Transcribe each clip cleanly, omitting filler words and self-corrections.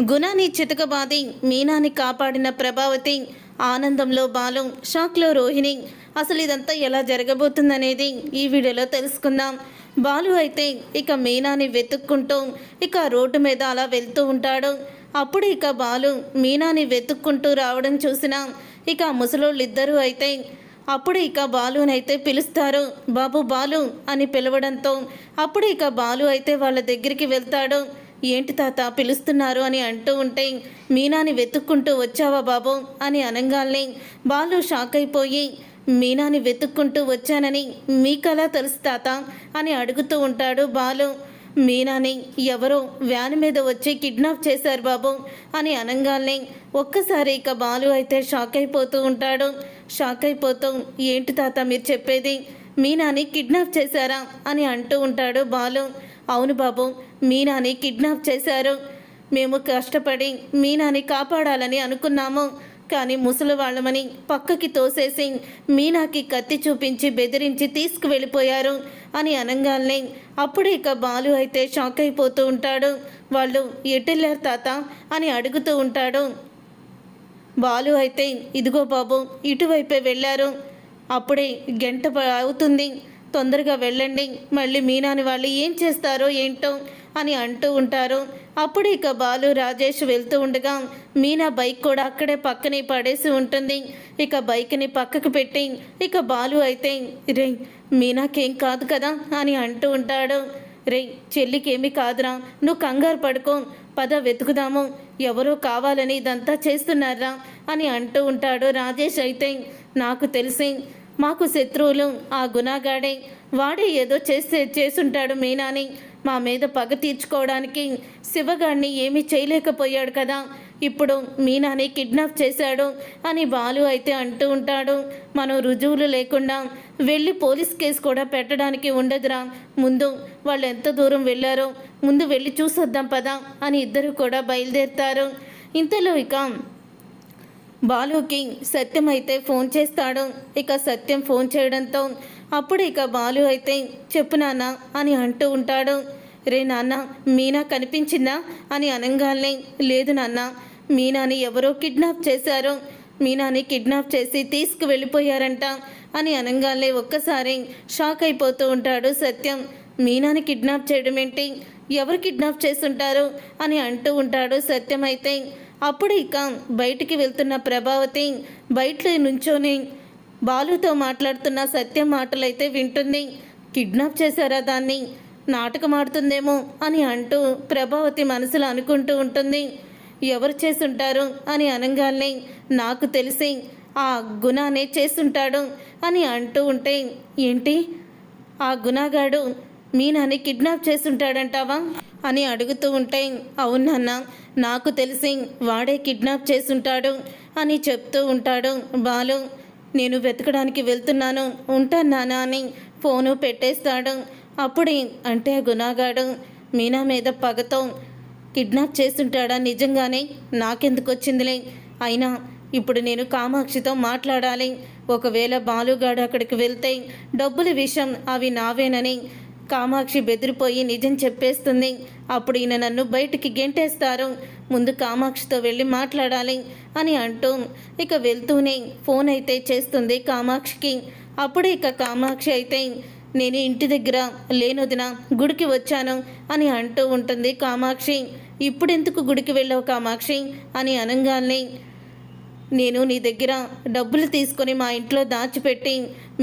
గుణాన్ని చితకబాది మీనాని కాపాడిన ప్రభావతి, ఆనందంలో బాలు, షాక్లో రోహిణి. అసలు ఇదంతా ఎలా జరగబోతుందనేది ఈ వీడియోలో తెలుసుకుందాం. బాలు అయితే ఇక మీనాని వెతుక్కుంటూ ఇక రోడ్డు మీద అలా వెళ్తూ ఉంటాడు. అప్పుడు ఇక బాలు మీనాని వెతుక్కుంటూ రావడం చూసిన ఇక ముసలోళ్ళిద్దరూ అయితే అప్పుడు ఇక బాలునైతే పిలుస్తారు. బాబు బాలు అని పిలవడంతో అప్పుడు ఇక బాలు అయితే వాళ్ళ దగ్గరికి వెళ్తాడు. ఏంటి తాత పిలుస్తున్నారు అని అంటూ ఉంటే, మీనాని వెతుక్కుంటూ వచ్చావా బాబు అని అనగానే బాలు షాక్ అయిపోయి, మీనాని వెతుక్కుంటూ వచ్చానని మీకలా తెలుసు తాత అని అడుగుతూ ఉంటాడు బాలు. మీనాని ఎవరో వ్యాన్ మీద వచ్చి కిడ్నాప్ చేశారు బాబు అని అనగానే ఒక్కసారి ఇక బాలు అయితే షాక్ అయిపోతూ ఉంటాడు. షాక్ అయిపోతూ, ఏంటి తాత మీరు చెప్పేది, మీనాని కిడ్నాప్ చేశారా అని అంటూ ఉంటాడు బాలు. అవును బాబు, మీనాని కిడ్నాప్ చేశారు. మేము కష్టపడి మీనాని కాపాడాలని అనుకున్నాము. కానీ ముసలి వాళ్ళమని పక్కకి తోసేసి మీనాకి కత్తి చూపించి బెదిరించి తీసుకువెళ్ళిపోయారు అని అనగానే అప్పుడు ఇక బాలు అయితే షాక్ అయిపోతూ ఉంటాడు. వాళ్ళు ఎటెళ్ళారు తాత అని అడుగుతూ ఉంటాడు. బాలు అయితే ఇదిగో బాబు ఇటువైపే వెళ్ళారు, అప్పుడే గంట అవుతుంది, తొందరగా వెళ్ళండి, మళ్ళీ మీనాని వాళ్ళు ఏం చేస్తారో ఏంటో అని అంటూ ఉంటారు. అప్పుడు ఇక బాలు రాజేష్ వెళ్తూ ఉండగా మీనా బైక్ కూడా అక్కడే పక్కనే పడేసి ఉంటుంది. ఇక బైక్ని పక్కకు పెట్టి ఇక బాలు అయితే రే మీనాకేం కాదు కదా అని అంటూ ఉంటాడు. రే చెల్లికేమీ కాదురా, నువ్వు కంగారు పడుకో, పద వెతుకుదాము, ఎవరో కావాలని ఇదంతా చేస్తున్నారా అని అంటూ ఉంటాడు. రాజేష్ అయితే నాకు తెలిసి మాకు శత్రువులు ఆ గుణగాడే, వాడే ఏదో చేసుంటాడు మీనాని, మా మీద పగ తీర్చుకోవడానికి శివగాడిని ఏమీ చేయలేకపోయాడు కదా, ఇప్పుడు మీనాని కిడ్నాప్ చేశాడు అని బాలు అయితే అంటూ ఉంటాడు. మనం రుజువులు లేకుండా వెళ్ళి పోలీస్ కేసు కూడా పెట్టడానికి ఉండదురా, ముందు వాళ్ళు ఎంత దూరం వెళ్ళారో ముందు వెళ్ళి చూసొద్దాం పదా అని ఇద్దరు కూడా బయలుదేరుతారు. ఇంతలో ఇక బాలుకి సత్యం అయితే ఫోన్ చేస్తాడు. ఇక సత్యం ఫోన్ చేయడంతో అప్పుడు ఇక బాలు అయితే చెప్పు నాన్న అని అంటూ ఉంటాడు. రే నాన్న మీనా కనిపించిందా అని అనగానే లేదు నాన్న, మీనాని ఎవరో కిడ్నాప్ చేశారు, మీనాని కిడ్నాప్ చేసి తీసుకువెళ్ళిపోయారంట అని అనగానే ఒక్కసారి షాక్ అయిపోతూ ఉంటాడు సత్యం. మీనాని కిడ్నాప్ చేయడం ఏంటి, ఎవరు కిడ్నాప్ చేస్తుంటారు అని అంటూ ఉంటాడు సత్యం. అయితే అప్పుడు ఇక బయటికి వెళ్తున్న ప్రభావతి బయట నుంచొని బాలుతో మాట్లాడుతున్న సత్యం మాటలైతే వింటుంది. కిడ్నాప్ చేశారా, దాన్ని నాటకం ఆడుతుందేమో అని అంటూ ప్రభావతి మనసులో అనుకుంటూ ఉంటుంది. ఎవరు చేసుంటారు అని అనగానే నాకు తెలిసి ఆ గుణానే చేస్తుంటాడు అని అంటూ ఉంటే, ఏంటి ఆ గుణగాడు మీనాని కిడ్నాప్ చేసుంటాడంటావా అని అడుగుతూ ఉంటే, అవునన్న నాకు తెలిసి వాడే కిడ్నాప్ చేసుంటాడు అని చెప్తూ ఉంటాడు బాలు. నేను వెతకడానికి వెళ్తున్నాను, ఉంటాను నాన్న అని ఫోను పెట్టేస్తాడు. అప్పుడే అంటే గుణగాడు మీనా మీద పగతో కిడ్నాప్ చేస్తుంటాడా నిజంగానే, నాకెందుకు వచ్చిందిలే, అయినా ఇప్పుడు నేను కామాక్షితో మాట్లాడాలి, ఒకవేళ బాలుగాడు అక్కడికి వెళ్తే డబ్బుల విషయం అవి నావేనని కామాక్షి బెదిరిపోయి నిజం చెప్పేస్తుంది, అప్పుడు ఈయన నన్ను బయటికి గెంటేస్తారు, ముందు కామాక్షితో వెళ్ళి మాట్లాడాలి అని అంటూ ఇక వెళ్తూనే ఫోన్ అయితే చేస్తుంది కామాక్షికి. అప్పుడు ఇక కామాక్షి అయితే నేను ఇంటి దగ్గర లేనొదిన గుడికి వచ్చాను అని అంటూ ఉంటుంది కామాక్షి. ఇప్పుడెందుకు గుడికి వెళ్ళావు కామాక్షి అని అనగానే నేను నీ దగ్గర డబ్బులు తీసుకొని మా ఇంట్లో దాచిపెట్టి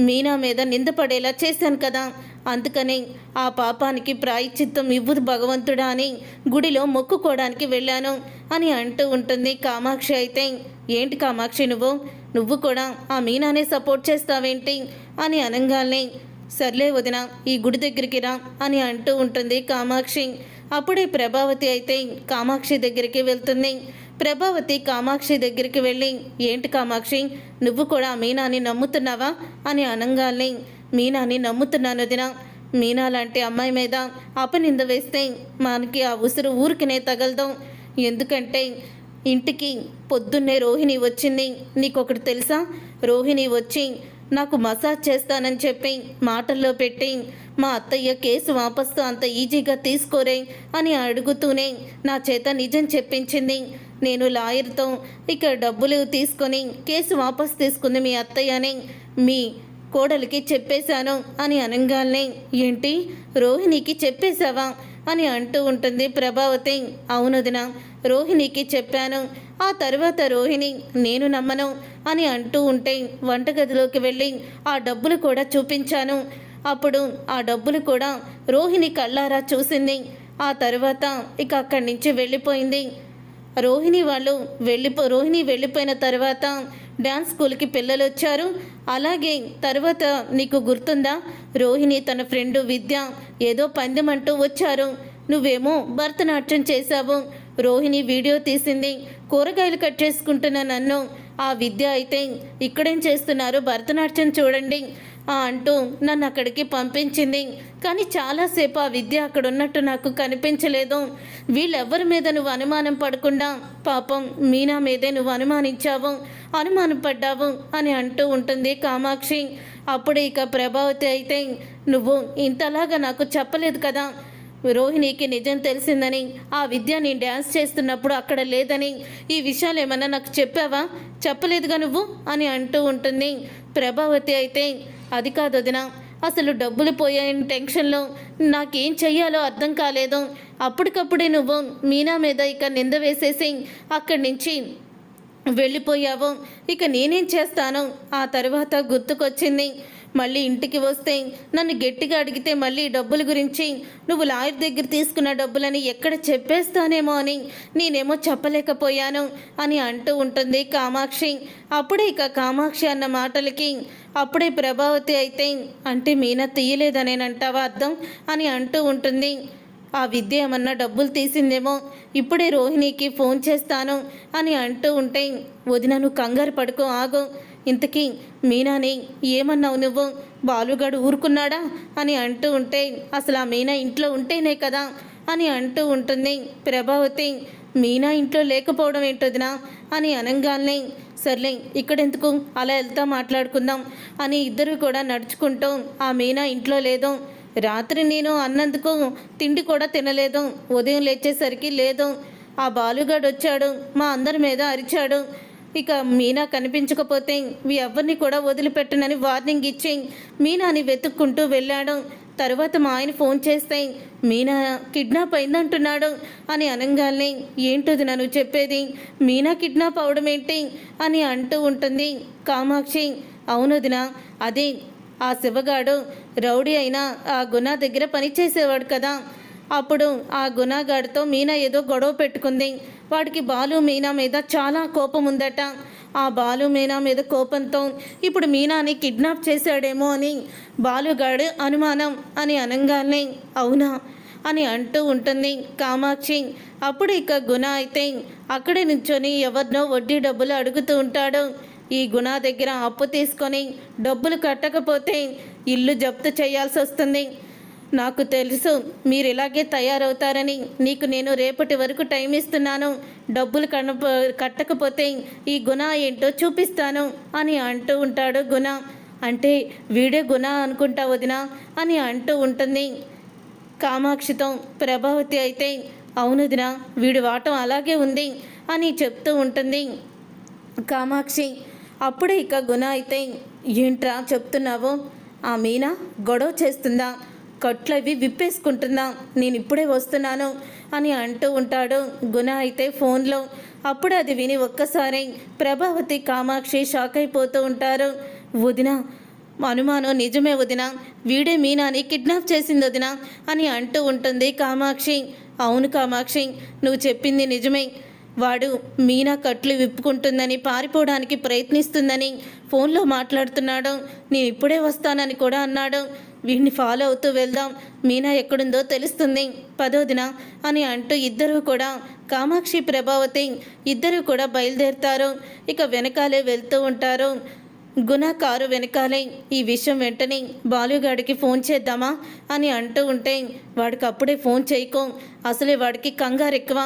మీనా మీద నిందపడేలా చేశాను కదా, అందుకని ఆ పాపానికి ప్రాయశ్చిత్తం ఇవ్వదు భగవంతుడా అని గుడిలో మొక్కుకోవడానికి వెళ్ళాను అని అంటూ ఉంటుంది కామాక్షి. అయితే ఏంటి కామాక్షి నువ్వు కూడా ఆ మీనానే సపోర్ట్ చేస్తావేంటి అని అనగానే సర్లే వదిన ఈ గుడి దగ్గరికి రా అని అంటూ ఉంటుంది కామాక్షి. అప్పుడే ప్రభావతి అయితే కామాక్షి దగ్గరికి వెళ్తుంది. ప్రభావతి కామాక్షి దగ్గరికి వెళ్ళి ఏంటి కామాక్షి నువ్వు కూడా మీనాని నమ్ముతున్నావా అని అనగానే మీనాని నమ్ముతున్నాను వదిన, మీనా లాంటి అమ్మాయి మీద అపనింద వేస్తే మనకి ఆ ఉసురు ఊరికినే తగలదు, ఎందుకంటే ఇంటికి పొద్దున్నే రోహిణి వచ్చింది, నీకొకటి తెలుసా, రోహిణి వచ్చి నాకు మసాజ్ చేస్తానని చెప్పి మాటల్లో పెట్టి మా అత్తయ్య కేసు వాపసు అంత ఈజీగా తీసుకోరే అని అడుగుతూనే నా చేత నిజం చెప్పించింది. నేను లాయర్తో ఇక డబ్బులు తీసుకొని కేసు వాపసు తీసుకుంది మీ అత్తయ్యని మీ కోడలికి చెప్పేశాను అని అనగానే, ఏంటి రోహిణికి చెప్పేశావా అని అంటూ ఉంటుంది ప్రభావతి. అవునదిన, రోహిణికి చెప్పాను. ఆ తర్వాత రోహిణి నేను నమ్మను అని అంటూ ఉంటే వంటగదిలోకి వెళ్ళి ఆ డబ్బులు కూడా చూపించాను. అప్పుడు ఆ డబ్బులు కూడా రోహిణి కళ్ళారా చూసింది. ఆ తర్వాత ఇక అక్కడి నుంచి వెళ్ళిపోయింది. రోహిణి వెళ్ళిపోయిన తర్వాత డ్యాన్స్ స్కూల్కి పిల్లలు వచ్చారు. అలాగే తర్వాత నీకు గుర్తుందా, రోహిణి తన ఫ్రెండు విద్య ఏదో పందెమంటూ వచ్చారు. నువ్వేమో భరతనాట్యం చేశావు. రోహిణి వీడియో తీసింది. కూరగాయలు కట్ చేసుకుంటున్న నన్ను, ఆ విద్య అయితే ఇక్కడేం చేస్తున్నారు, భరతనాట్యం చూడండి అంటూ నన్ను అక్కడికి పంపించింది. కానీ చాలాసేపు ఆ విద్య అక్కడ ఉన్నట్టు నాకు కనిపించలేదు. వీళ్ళెవ్వరి మీద నువ్వు అనుమానం పడకుండా పాపం మీనా మీదే నువ్వు అనుమానం పడ్డావు అని అంటూ ఉంటుంది కామాక్షి. అప్పుడు ఇక ప్రభావతి అయితే, నువ్వు ఇంతలాగా నాకు చెప్పలేదు కదా, రోహిణికి నిజం తెలిసిందని, ఆ విద్య నేను డ్యాన్స్ చేస్తున్నప్పుడు అక్కడ లేదని, ఈ విషయాలు ఏమన్నా నాకు చెప్పావా, చెప్పలేదుగా నువ్వు అని అంటూ ఉంటుంది. ప్రభావతి అయితే, అది కాదు వదిన, అసలు డబ్బులు పోయాయని టెన్షన్లో నాకేం చెయ్యాలో అర్థం కాలేదు. అప్పటికప్పుడే నువ్వు మీనా మీద ఇక నింద వేసేసి అక్కడి నుంచి వెళ్ళిపోయావు. ఇక నేనేం చేస్తాను? ఆ తర్వాత గుర్తుకొచ్చింది, మళ్ళీ ఇంటికి వస్తే నన్ను గట్టిగా అడిగితే మళ్ళీ డబ్బుల గురించి, నువ్వు లాయర్ దగ్గర తీసుకున్న డబ్బులని ఎక్కడ చెప్పేస్తానేమో అని నేనేమో చెప్పలేకపోయాను అని అంటూ ఉంటుంది కామాక్షి. అప్పుడే ఇక కామాక్షి అన్న మాటలకి అప్పుడే ప్రభావతి అయితే, అంటే మీనా తీయలేదనేనంటావా అర్థం అని అంటూ ఉంటుంది. ఆ విద్య ఏమన్నా డబ్బులు తీసిందేమో, ఇప్పుడే రోహిణికి ఫోన్ చేస్తాను అని అంటూ ఉంటే, వదిన నువ్వు కంగారు పడుకో, ఆగు. ఇంతకీ మీనాని ఏమన్నావు నువ్వు, బాలుగాడు ఊరుకున్నాడా అని అంటూ ఉంటే, అసలు ఆ మీనా ఇంట్లో ఉంటేనే కదా అని అంటూ ఉంటుంది ప్రభావతి. మీనా ఇంట్లో లేకపోవడం ఏంటొదినా అని అనగానే, సర్లే ఇక్కడెందుకు, అలా వెళ్తా మాట్లాడుకుందాం అని ఇద్దరు కూడా నడుచుకుంటూ, ఆ మీనా ఇంట్లో లేదు. రాత్రి నేను అన్నందుకు తిండి కూడా తినలేదు. ఉదయం లేచేసరికి లేదు. ఆ బాలుగాడు వచ్చాడు, మా అందరి మీద అరిచాడు. ఇక మీనా కనిపించకపోతే ఎవరిని కూడా వదిలిపెట్టనని వార్నింగ్ ఇచ్చి మీనాని వెతుక్కుంటూ వెళ్ళాడు. తర్వాత మా ఆయన ఫోన్ చేస్తే మీనా కిడ్నాప్ అయిందంటున్నాడు అని అనగానే, ఏంటది నన్ను చెప్పేది, మీనా కిడ్నాప్ అవడం ఏంటి అని అంటూ ఉంటుంది కామాక్షి. అవునదినా, అదే ఆ శివగాడు రౌడీ అయినా ఆ గుణ దగ్గర పనిచేసేవాడు కదా. అప్పుడు ఆ గుణగాడితో మీనా ఏదో గొడవ పెట్టుకుంది. వాడికి బాలు మీనా మీద చాలా కోపం ఉందట. ఆ బాలు మీనా మీద కోపంతో ఇప్పుడు మీనాని కిడ్నాప్ చేశాడేమో అని బాలుగాడు అనుమానం అని అనగానే, అవునా అని అంటూ ఉంటుంది కామాక్షి. అప్పుడు ఇక గుణ అయితే అక్కడే నుంచొని ఎవరినో వడ్డీ డబ్బులు అడుగుతూ ఉంటాడు. ఈ గుణ దగ్గర అప్పు తీసుకొని డబ్బులు కట్టకపోతే ఇల్లు జప్తు చేయాల్సి వస్తుంది. నాకు తెలుసు మీరు ఇలాగే తయారవుతారని, నీకు నేను రేపటి వరకు టైం ఇస్తున్నాను. డబ్బులు కట్టకపోతే ఈ గుణ ఏంటో చూపిస్తాను అని అంటూ ఉంటాడు గుణ. అంటే వీడే గుణ అనుకుంటా వదినా అని అంటూ ఉంటుంది కామాక్షితో. ప్రభావతి అయితే, అవునుదినా వీడి వాటం అలాగే ఉంది అని చెప్తూ ఉంటుంది కామాక్షి. అప్పుడే ఇక గుణ అయితే, ఏంట్రా చెప్తున్నావు, ఆ మీనా గొడవ చేస్తుందా, కట్లవి విప్పేసుకుంటుందా, నేను ఇప్పుడే వస్తున్నాను అని అంటూ ఉంటాడు గుణ అయితే ఫోన్లో. అప్పుడు అది విని ఒక్కసారి ప్రభావతి కామాక్షి షాక్ అయిపోతూ ఉంటారు. వదిన అనుమానం నిజమే వదిన, వీడే మీనాని కిడ్నాప్ చేసింది వదిన అని అంటూ ఉంటుంది కామాక్షి. అవును కామాక్షి, నువ్వు చెప్పింది నిజమే. వాడు మీనా కట్లు విప్పుకుంటుందని, పారిపోవడానికి ప్రయత్నిస్తుందని ఫోన్లో మాట్లాడుతున్నాడు. నేను ఇప్పుడే వస్తానని కూడా అన్నాడు. వీడిని ఫాలో అవుతూ వెళ్దాం, మీనా ఎక్కడుందో తెలుస్తుంది పదోదిన అని అంటూ ఇద్దరూ కూడా కామాక్షి ప్రభావతి ఇద్దరూ కూడా బయలుదేరుతారు. ఇక వెనకాలే వెళ్తూ ఉంటారు. గుణ కారు వెనకాలే ఈ విషయం వెంటనే బాలుగాడికి ఫోన్ చేద్దామా అని అంటూ ఉంటే, వాడికి అప్పుడే ఫోన్ చేయకో, అసలే వాడికి కంగారు ఎక్కువ,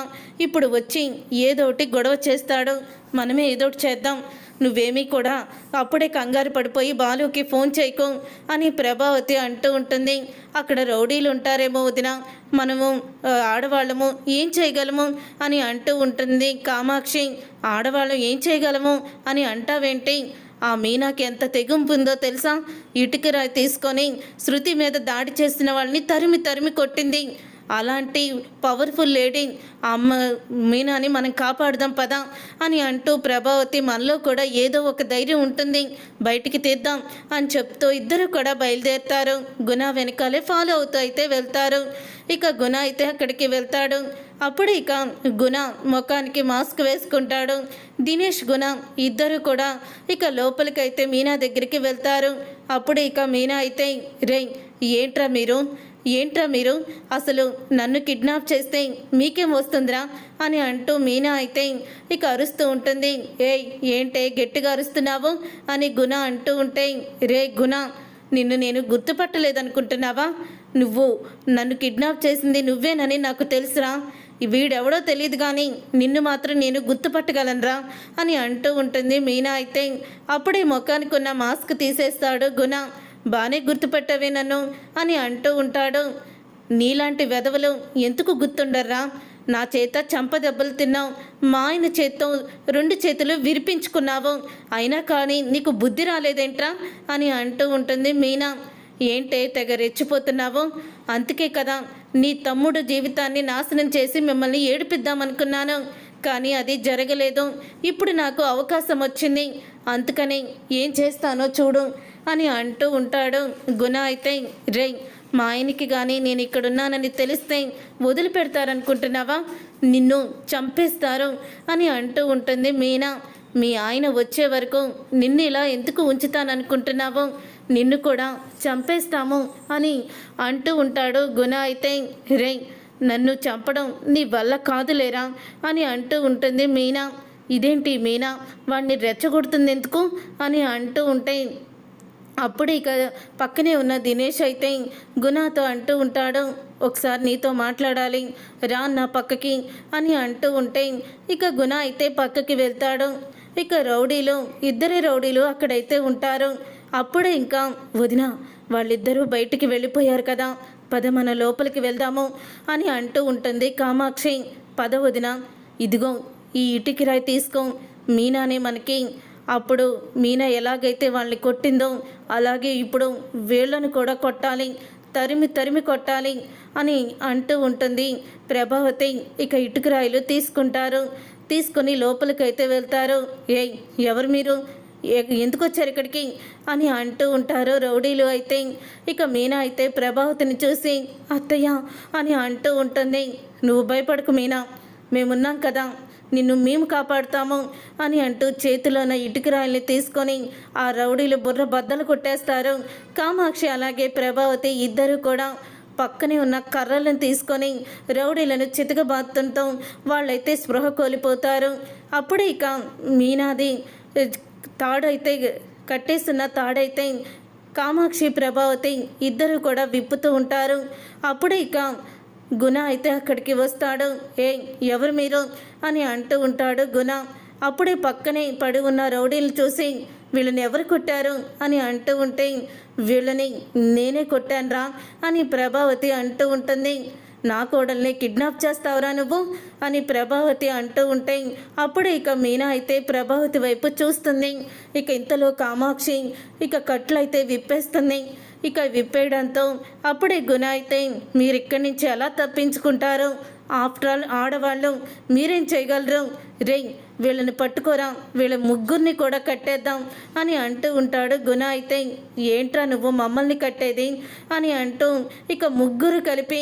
ఇప్పుడు వచ్చి ఏదోటి గొడవ చేస్తాడు, మనమే ఏదోటి చేద్దాం నువ్వేమీ కూడా అప్పుడే కంగారు పడిపోయి బాలుకి ఫోన్ చేయకు అని ప్రభావతి అంటూ ఉంటుంది. అక్కడ రౌడీలు ఉంటారేమో వదిన, మనము ఆడవాళ్ళము ఏం చేయగలము అని అంటూ ఉంటుంది కామాక్షి. ఆడవాళ్ళం ఏం చేయగలము అని అంటావేంటి? ఆ మీనాకి ఎంత తెగింపు ఉందో తెలుసా? ఇటుక రాయి తీసుకొని శృతి మీద దాడి చేసిన వాళ్ళని తరిమి తరిమి కొట్టింది. అలాంటి పవర్ఫుల్ లేడీ అమ్మ మీనాని మనం కాపాడుదాం పదా అని అంటూ ప్రభావతి మనలో కూడా ఏదో ఒక ధైర్యం ఉంటుంది, బయటికి తీద్దాం అని చెప్తూ ఇద్దరు కూడా బయలుదేరుతారు. గుణ వెనకాలే ఫాలో అవుతూ అయితే వెళ్తారు. ఇక గుణ అయితే అక్కడికి వెళ్తాడు. అప్పుడు ఇక గుణ ముఖానికి మాస్క్ వేసుకుంటాడు. దినేష్ గుణ ఇద్దరు కూడా ఇక లోపలికైతే మీనా దగ్గరికి వెళ్తారు. అప్పుడు ఇక మీనా అయితే రే ఏంట్రా మీరు అసలు నన్ను కిడ్నాప్ చేస్తే మీకేం వస్తుందిరా అని అంటూ మీనా అయితే ఇక అరుస్తూ ఉంటుంది. ఏంటే గట్టిగా అరుస్తున్నావు అని గుణ అంటూ ఉంటే, రే గుణ, నిన్ను నేను గుర్తుపట్టలేదనుకుంటున్నావా? నువ్వు నన్ను కిడ్నాప్ చేసింది నువ్వేనని నాకు తెలుసురా. వీడెవడో తెలియదు కానీ నిన్ను మాత్రం నేను గుర్తుపట్టగలనరా అని అంటూ ఉంటుంది మీనా అయితే. అప్పుడే ముఖానికి ఉన్న మాస్క్ తీసేస్తాడు గుణ. బాగానే గుర్తుపెట్టవే నన్ను అని అంటూ ఉంటాడు. నీలాంటి వెధవలు ఎందుకు గుర్తుండర్రా? నా చేత చంప దెబ్బలు తిన్నావు, మా ఆయన చేత్తో 2 చేతులు విరిపించుకున్నావు, అయినా కానీ నీకు బుద్ధి రాలేదేంట్రా అని అంటూ ఉంటుంది మీనా. ఏంటే తెగ రెచ్చిపోతున్నావు? అందుకే కదా నీ తమ్ముడు జీవితాన్ని నాశనం చేసి మిమ్మల్ని ఏడిపిద్దామనుకున్నాను, కానీ అది జరగలేదు. ఇప్పుడు నాకు అవకాశం వచ్చింది, అందుకని ఏం చేస్తానో చూడు అని అంటూ ఉంటాడు. గుణ అయితే రే, మా ఆయనకి కానీ నేను ఇక్కడున్నానని తెలిస్తే వదిలిపెడతారనుకుంటున్నావా? నిన్ను చంపేస్తారు అని అంటూ ఉంటుంది మీనా. మీ ఆయన వచ్చే వరకు నిన్ను ఇలా ఎందుకు ఉంచుతాననుకుంటున్నావు? నిన్ను కూడా చంపేస్తాము అని అంటూ ఉంటాడు. గుణ అయితే రే, నన్ను చంపడం నీ వల్ల కాదులేరా అని అంటూ ఉంటుంది మీనా. ఇదేంటి మీనా వాడిని రెచ్చగొడుతుంది ఎందుకు అని అంటూ ఉంటే, అప్పుడు ఇక పక్కనే ఉన్న దినేష్ అయితే గుణతో అంటూ ఉంటాడు, ఒకసారి నీతో మాట్లాడాలి రా నా పక్కకి అని అంటూ ఉంటే ఇక గుణ అయితే పక్కకి వెళ్తాడు. ఇక ఇద్దరే రౌడీలు అక్కడైతే ఉంటారు. అప్పుడే ఇంకా వదిన వాళ్ళిద్దరూ బయటికి వెళ్ళిపోయారు కదా, పద మన లోపలికి వెళ్దాము అని అంటూ ఉంటుంది కామాక్షి. పద వదిన, ఇదిగో ఈ ఇటుకి రాయి తీసుకో, మీనానే మనకి. అప్పుడు మీనా ఎలాగైతే వాళ్ళని కొట్టిందో అలాగే ఇప్పుడు వీళ్ళను కూడా కొట్టాలి, తరిమి తరిమి కొట్టాలి అని అంటూ ఉంటుంది ప్రభావతి. ఇక ఇటుక రాయిలు తీసుకొని లోపలికైతే వెళ్తారు. ఎవరు మీరు, ఎందుకు వచ్చారు ఇక్కడికి అని అంటూ ఉంటారు రౌడీలు అయితే. ఇక మీనా అయితే ప్రభావతిని చూసి అత్తయ్య అని అంటూ ఉంటుంది. నువ్వు భయపడకు మీనా, మేమున్నాం కదా, నిన్ను మేము కాపాడుతాము అని అంటూ చేతిలోన ఇటుక రాయిల్ని తీసుకొని ఆ రౌడీలు బుర్ర బద్దలు కొట్టేస్తారు. కామాక్షి అలాగే ప్రభావతి ఇద్దరు కూడా పక్కనే ఉన్న కర్రలను తీసుకొని రౌడీలను చితకబాతుంటూ వాళ్ళైతే స్పృహ కోల్పోతారు. అప్పుడే ఇక మీనాది తాడైతే కట్టేస్తున్న తాడైతే కామాక్షి ప్రభావతి ఇద్దరు కూడా విప్పుతూ ఉంటారు. అప్పుడే ఇక గుణ అయితే అక్కడికి వస్తాడు. ఎవరు మీరు అని అంటూ ఉంటాడు గుణ. అప్పుడే పక్కనే పడి ఉన్న రౌడీలు చూసి వీళ్ళని ఎవరు కొట్టారు అని అంటూ ఉంటే, వీళ్ళని నేనే కొట్టానురా అని ప్రభావతి అంటూ ఉంటుంది. నా కోడల్ని కిడ్నాప్ చేస్తావురా నువ్వు అని ప్రభావతి అంటూ ఉంటే, అప్పుడే ఇక మీనా అయితే ప్రభావతి వైపు చూస్తుంది. ఇక ఇంతలో కామాక్షి ఇక కట్లయితే విప్పేస్తుంది. ఇక విప్పేయడంతో అప్పుడే గుణ అయితే మీరు ఇక్కడి నుంచి ఎలా తప్పించుకుంటారు? ఆఫ్టర్ ఆల్ ఆడవాళ్ళు మీరేం చేయగలరు? రే, వీళ్ళని పట్టుకోరా, వీళ్ళ ముగ్గురిని కూడా కట్టేద్దాం అని అంటూ ఉంటాడు గుణ అయితే. ఏంట్రా నువ్వు మమ్మల్ని కట్టేది అని అంటూ ఇక ముగ్గురు కలిపి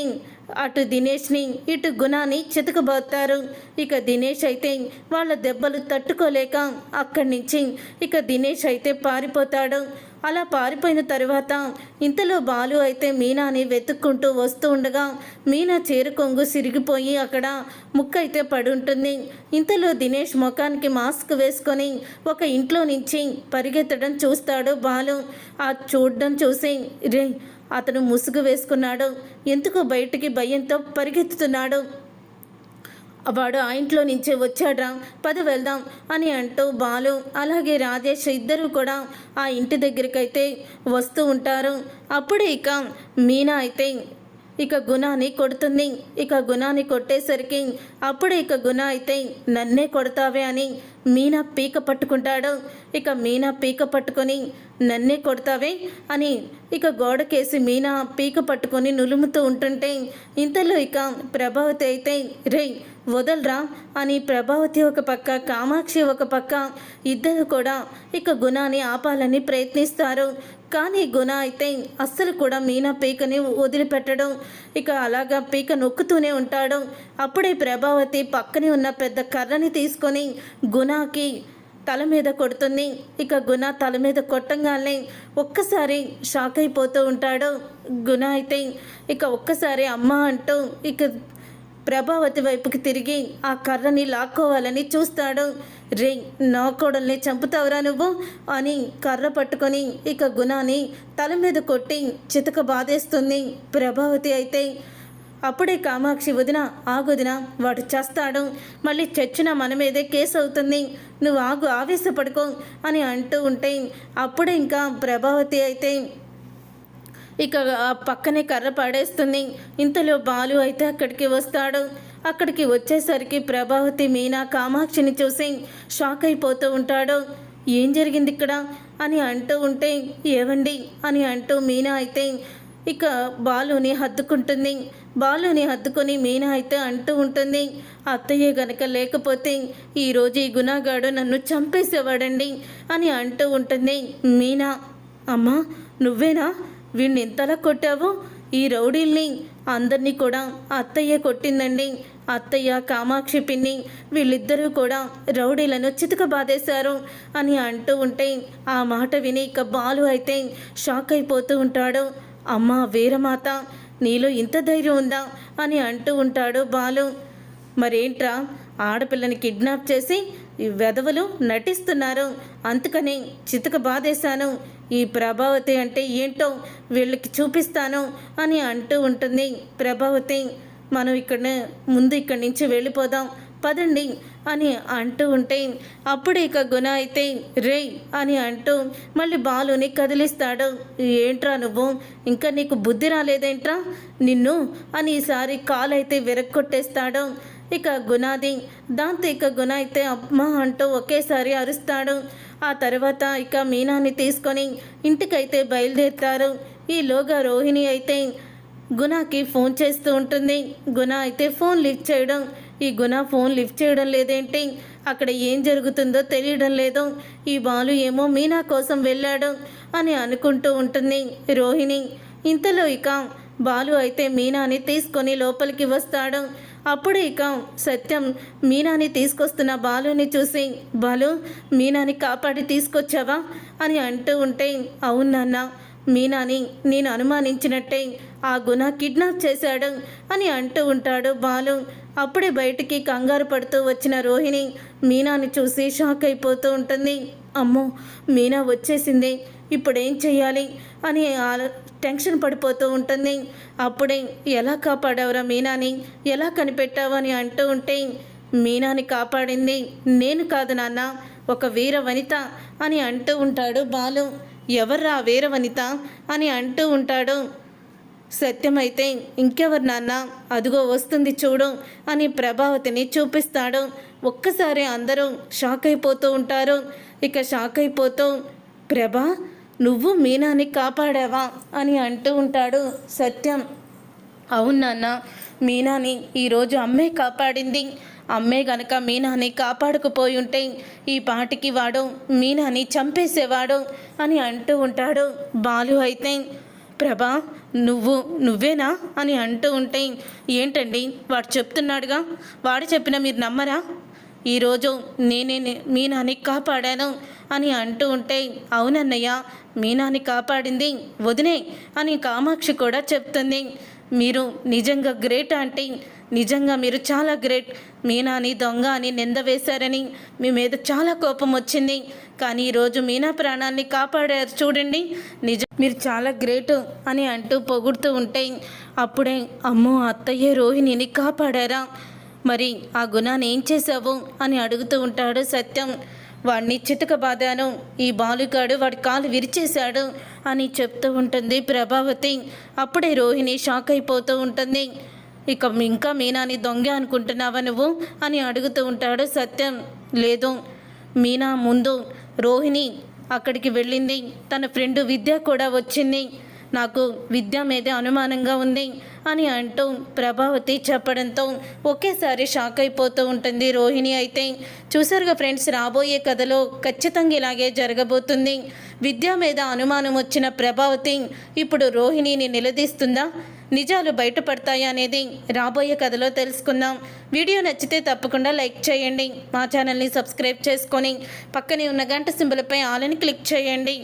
అటు దినేష్ని ఇటు గుణాన్ని చితకబోతారు. ఇక దినేష్ అయితే వాళ్ళ దెబ్బలు తట్టుకోలేక అక్కడి నుంచి ఇక దినేష్ అయితే పారిపోతాడు. అలా పారిపోయిన తర్వాత ఇంతలో బాలు అయితే మీనాని వెతుక్కుంటూ వస్తూ ఉండగా మీనా చేరుకొంగు సిరిగిపోయి అక్కడ ముక్కైతే పడి ఉంటుంది. ఇంతలో దినేష్ ముఖానికి మాస్క్ వేసుకొని ఒక ఇంట్లో నుంచి పరిగెత్తడం చూస్తాడు బాలు. ఆ చూడడం చూసి రే, అతను ముసుగు వేసుకున్నాడు, ఎందుకు బయటికి భయంతో పరిగెత్తుతున్నాడు వాడు ఆ ఇంట్లో నుంచే వచ్చాడ్రా, పద వెళ్దాం అని అంటూ బాలు అలాగే రాజేష్ ఇద్దరు కూడా ఆ ఇంటి దగ్గరికైతే వస్తూ ఉంటారు. అప్పుడే ఇక మీనా అయితే ఇక గుణాన్ని కొడుతుంది. ఇక గుణాన్ని కొట్టేసరికి అప్పుడే ఇక గుణ అయితే నన్నే కొడతావే అని మీనా పీక పట్టుకుంటాడు. ఇక మీనా పీక పట్టుకొని నన్నే కొడతావే అని ఇక గోడకేసి మీనా పీక పట్టుకొని నులుముతూ ఉంటుంటే ఇంతలో ఇక ప్రభావతి అయితే రే వదలరా అని ప్రభావతి ఒక పక్క, కామాక్షి ఒక పక్క ఇద్దరు కూడా ఇక గుణాన్ని ఆపాలని ప్రయత్నిస్తారు. కానీ గుణ అయితే అస్సలు కూడా మీనా పీకని వదిలిపెట్టడం, ఇక అలాగా పీక నొక్కుతూనే ఉంటాడు. అప్పుడే ప్రభావతి పక్కనే ఉన్న పెద్ద కర్రని తీసుకొని గుణకి తల మీద కొడుతుంది. ఇక గుణ తల మీద కొట్టంగానే ఒక్కసారి షాక్ అయిపోతూ ఉంటాడు. గుణ అయితే ఇక ఒక్కసారి అమ్మ అంటూ ఇక ప్రభావతి వైపుకి తిరిగి ఆ కర్రని లాక్కోవాలని చూస్తాడు. రే నా కోడల్ని చంపుతావురా నువ్వు అని కర్ర పట్టుకొని ఇక గుణాన్ని తల మీద కొట్టి చితక బాధేస్తుంది ప్రభావతి అయితే. అప్పుడే కామాక్షి వదిన ఆగుదిన వాడు చేస్తాడు, మళ్ళీ చచ్చిన మన మీదే కేసు అవుతుంది, నువ్వు ఆగు ఆవేశపడుకో అని అంటూ ఉంటే అప్పుడే ఇంకా ప్రభావతి అయితే ఇక ఆ పక్కనే కర్ర పడేస్తుంది. ఇంతలో బాలు అయితే అక్కడికి వస్తాడు. అక్కడికి వచ్చేసరికి ప్రభావతి మీనా కామాక్షిని చూసి షాక్ అయిపోతూ ఉంటాడు. ఏం జరిగింది ఇక్కడ అని అంటూ ఉంటే ఏవండి అని అంటూ మీనా అయితే ఇక బాలుని హత్తుకుంటుంది. బాలుని హత్తుకొని మీనా అయితే అంటూ ఉంటుంది, అత్తయ్య గనక లేకపోతే ఈరోజు ఈ గుణగాడు నన్ను చంపేసేవాడండి అని అంటూ ఉంటుంది. మీనా అమ్మా నువ్వేనా వీడిని ఎంతలా కొట్టావు? ఈ రౌడీల్ని అందరినీ కూడా అత్తయ్య కొట్టిందండి. అత్తయ్య కామాక్షి పిన్ని వీళ్ళిద్దరూ కూడా రౌడీలను చితక బాధేశారు అని అంటూ ఉంటే ఆ మాట విని ఇక బాలు అయితే షాక్ అయిపోతూ ఉంటాడు. అమ్మా వీరమాత నీలో ఇంత ధైర్యం ఉందా అని అంటూ ఉంటాడు బాలు. మరేంట్రా ఆడపిల్లని కిడ్నాప్ చేసి ఈ వెధవలు నటిస్తున్నారు, అందుకని చితక బాధేశాను, ఈ ప్రభావతి అంటే ఏంటో వీళ్ళకి చూపిస్తాను అని అంటూ ఉంటుంది ప్రభావతి. మనం ఇక్కడి నుంచి వెళ్ళిపోదాం పదండి అని అంటూ ఉంటే అప్పుడు ఇక గుణ అయితే రే అని అంటూ మళ్ళీ బాలుని కదిలిస్తాడు. ఏంట్రా నువ్వు ఇంకా నీకు బుద్ధి రాలేదేంట్రా నిన్ను అని ఈసారి కాలు అయితే విరక్కొట్టేస్తాడు ఇక గుణాది. దాంతో ఇక గుణ అయితే అమ్మ అంటూ ఒకేసారి అరుస్తాడు. ఆ తర్వాత ఇక మీనాని తీసుకొని ఇంటికైతే బయలుదేరుతారు. ఈలోగా రోహిణి అయితే గుణకి ఫోన్ చేస్తూ ఉంటుంది. గుణ అయితే ఫోన్ లిఫ్ట్ చేయడం, ఈ గుణ ఫోన్ లిఫ్ట్ చేయడం లేదేంటి, అక్కడ ఏం జరుగుతుందో తెలియడం లేదు, ఈ బాలు ఏమో మీనా కోసం వెళ్ళాడు అని అనుకుంటూ ఉంటుంది రోహిణి. ఇంతలో ఇక బాలు అయితే మీనాని తీసుకొని లోపలికి వస్తాడు. అప్పుడు ఇక సత్యం మీనాని తీసుకొస్తున్న బాలుని చూసి బాలు మీనాని కాపాడి తీసుకొచ్చావా అని అంటూ ఉంటే అవును నాన్న, మీనాని నేను అనుమానించినట్టే ఆ గుణ కిడ్నాప్ చేశాడు అని అంటూ ఉంటాడు బాలు. అప్పుడే బయటికి కంగారు పడుతూ వచ్చిన రోహిణి మీనాని చూసి షాక్ అయిపోతూ ఉంటుంది. అమ్మో మీనా వచ్చేసింది, ఇప్పుడేం చెయ్యాలి అని టెన్షన్ పడిపోతూ ఉంటుంది. అప్పుడే ఎలా కాపాడావురా మీనాని, ఎలా కనిపెట్టావు అని అంటూ ఉంటే మీనాని కాపాడింది నేను కాదు నాన్న, ఒక వీర వనిత అని అంటూ ఉంటాడు బాలు. ఎవర్రా వీర వనిత అని అంటూ ఉంటాడు సత్యమైతే. ఇంకెవరు నాన్న, అదిగో వస్తుంది చూడు అని ప్రభావతిని చూపిస్తాడు. ఒక్కసారి అందరూ షాక్ అయిపోతూ ఉంటారు. ఇక షాక్ అయిపోతూ ప్రభా నువ్వు మీనాని కాపాడావా అని అంటూ ఉంటాడు సత్యం. అవును నాన్న, మీనాని ఈరోజు అమ్మే కాపాడింది, అమ్మే గనక మీనాని కాపాడకపోయి ఉంటే ఈ పాటికి వాడు మీనాని చంపేసేవాడు అని అంటూ ఉంటాడు బాలు. అయితే ప్రభా నువ్వేనా అని అంటూ ఉంటే ఏంటండి వాడు చెప్తున్నాడుగా, వాడు చెప్పినా మీరు నమ్మరా, ఈరోజు నేనే మీనాని కాపాడాను అని అంటూ ఉంటే అవునన్నయ్య మీనాని కాపాడింది వదినే అని కామాక్షి కూడా చెప్తుంది. మీరు నిజంగా గ్రేట్ ఆంటీ, నిజంగా మీరు చాలా గ్రేట్. మీనాని దొంగ అని నింద వేశారని మీ మీద చాలా కోపం వచ్చింది, కానీ ఈరోజు మీనా ప్రాణాన్ని కాపాడారు చూడండి, నిజం మీరు చాలా గ్రేట్ అని అంటూ పొగుడుతూ ఉంటే అప్పుడే అమ్మో అత్తయ్య రోహిణిని కాపాడారా, మరి ఆ గుణాన్ని ఏం చేసావు అని అడుగుతూ ఉంటాడు సత్యం. వాడిని చితక బాధాను, ఈ బాలుగాడు వాడి కాలు విరిచేశాడు అని చెప్తూ ఉంటుంది ప్రభావతి. అప్పుడే రోహిణి షాక్ అయిపోతూ ఉంటుంది. ఇంకా మీనాని దొంగ అనుకుంటున్నావా నువ్వు అని అడుగుతూ ఉంటాడు సత్యం. లేదు, మీనా ముందు రోహిణి అక్కడికి వెళ్ళింది, తన ఫ్రెండ్ విద్య కూడా వచ్చింది, నాకు విద్య మీదే అనుమానంగా ఉంది అని అంటూ ప్రభావతి చెప్పడంతో ఒకేసారి షాక్ అయిపోతూ ఉంటుంది రోహిణి. అయితే చూసారుగా ఫ్రెండ్స్, రాబోయే కథలో ఖచ్చితంగా ఇలాగే జరగబోతుంది. విద్య మీద అనుమానం వచ్చిన ప్రభావతి ఇప్పుడు రోహిణిని నిలదీస్తుందా, నిజాలు బయటపడతాయా అనేది రాబోయే కథలో తెలుసుకుందాం. వీడియో నచ్చితే తప్పకుండా లైక్ చేయండి, మా ఛానల్ని సబ్స్క్రైబ్ చేసుకొని పక్కనే ఉన్న గంట సింబల్పై ఆల్ అని క్లిక్ చేయండి.